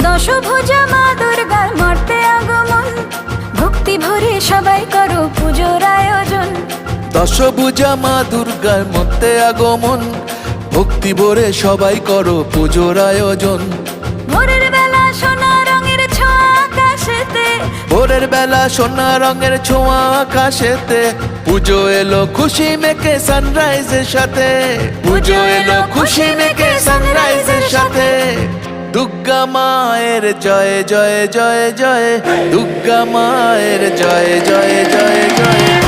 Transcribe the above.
দশভুজা মা দুর্গার মর্তে আগমন, ভক্তি ভরে সবাই করো পুজোর আয়োজন। দশভুজা মা দুর্গার মর্তে আগমন, ভক্তি ভরে সবাই করো পুজোর আয়োজন। ভোরের বেলা সোনা রঙের ছোঁয়া আকাশেতে, ভোরের বেলা সোনা রঙের ছোঁয়া আকাশেতে, পুজো এলো খুশি মেখে সানরাইজের সাথে। পুজো এলো খুশি মেখে সানরাইজের সাথে। দুর্গা মায়ের জয় জয় জয় জয়, দুর্গা মায়ের জয় জয় জয় জয়।